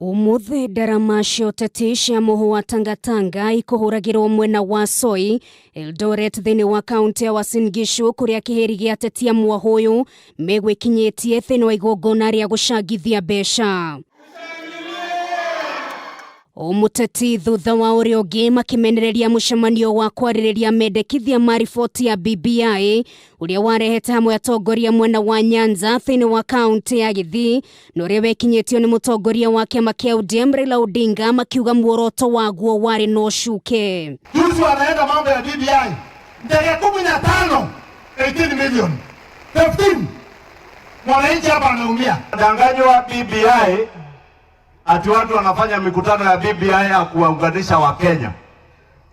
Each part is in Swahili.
Umuthi ndarama cia UTETI cia muhu wa Tanga Tanga ikuhuragirwo mwena wa Soi Eldoret thiini wa kaunti ya Uasin Gishu kuria kiheri gia ateti amwe huyu megwikinyitie thiini wa igongona ria gucangithia mbeca. Umuteti thutha wa uria ungi makimenereria mucemanio wa kwaririria mendekithia ma riboti ya BBI uria warehete hamwe atongoria mwena wa Nyanza thiini wa kaunti ya Githii na uria wekinyitio ni mutongoria wa kiama kia UDM Raila Odinga makiuga muoroto waguo wari no shuke. Juzi wanaenda mambo ya BBI ndege 15 18 million 15 mwananchi hapa anaumia. Danganywa BBI ati watu wanafanya mikutano ya BBI ya kuwaunganisha wa Kenya.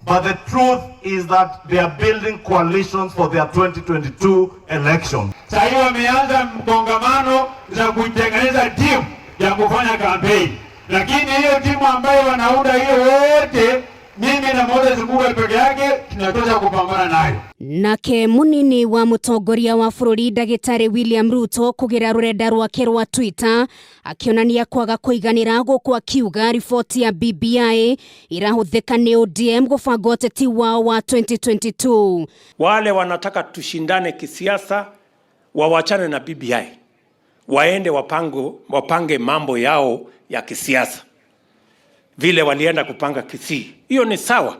But the truth is that they are building coalitions for their 2022 election. Sasa wameanza mkongamano za kutengeneza timu ya kufanya campaign. Lakini hiyo timu ambayo wanaunda hiyo wote mimi na Moses Kuwe peke yake tunatosha kupambana nayo. Nake munini wa mutongoria wa bururi Ndagitari William Ruto kugira rurenda rwake rwa Twitter akionania kwaga kuiganira guku akiuga riboti ya BBI irahuthika ni ODM gubanga uteti wao wa 2022. Wale wanataka tushindane kisiasa wawachane na BBI, waende wapange mambo yao ya kisiasa vile walienda kupanga Kisii. Hiyo ni sawa.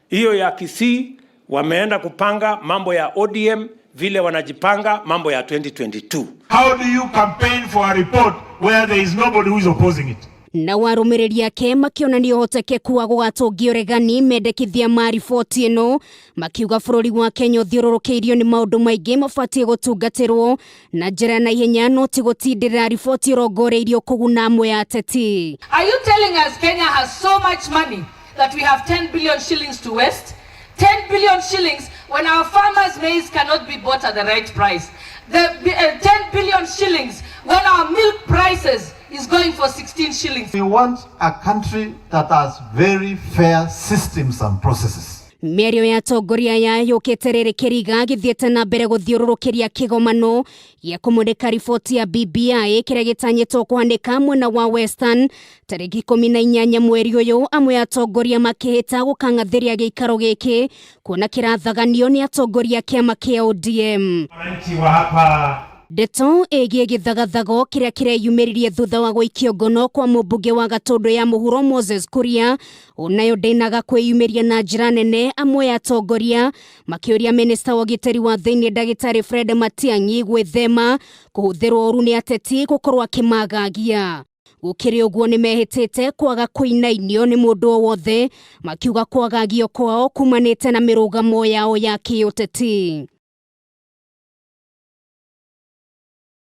Hiyo ya Kisii wameenda kupanga mambo ya ODM vile wanajipanga mambo ya 2022. How do you campaign for a report where there is nobody who is opposing it? Na warumiriri ake makionania uhotekeku wa gugatungia uregani mendekithia ma riboti ino makiuga bururi wa Kenya uthiururukiirio ni maundu maingi mabatie gutungatirwo na njira na ihenya no ti gutindira riboti irongoreirio kuguna amwe ya ateti. Are you telling us Kenya has so much money that we have 10 billion shillings to waste? 10 billion shillings when our farmers' maize cannot be bought at the right price. 10 billion shillings when our milk prices is going for 16 shillings. We want a country that has very fair systems and processes. Mĩario ya atongoria ya yũkĩte rĩrĩ kĩriga gĩthiĩte na mbere gũthiũrũrũkĩria kĩgomano gĩa kũmũrĩka riboti ya BBI kĩrĩa gĩtanyĩtwo kũhanĩka mwena wa Western tarĩki 18 mweri ũyũ, amwe atongoria makĩhĩta gũkang'athĩria gĩikaro gĩkĩ kuona kĩrathaganio nĩ atongoria kĩama kĩa ODM. Wananchi wa hapa Ndeto ĩgiĩ gĩthagathago kĩrĩa kĩreyumĩririe thutha wa gũikio ngono kwa mũmbunge wa Gatũndũ ya mũhuro Moses Kuria onayo ndeinaga kwĩyumĩria na njĩra nene, amwe atongoria makĩũria minista wa ũgitĩri wa thĩinĩ Ndagĩtarĩ Fred Matiang'i gwĩthema kũhũthĩrwo ũru nĩ ateti gũkorwo akĩmagagia. Gũkĩrĩ ũguo nĩ mehĩtĩte kwaga kũinainio nĩ mũndũ o wothe, makiuga kwagagio kwao kumanĩte na mĩrũgamo yao ya kĩũteti.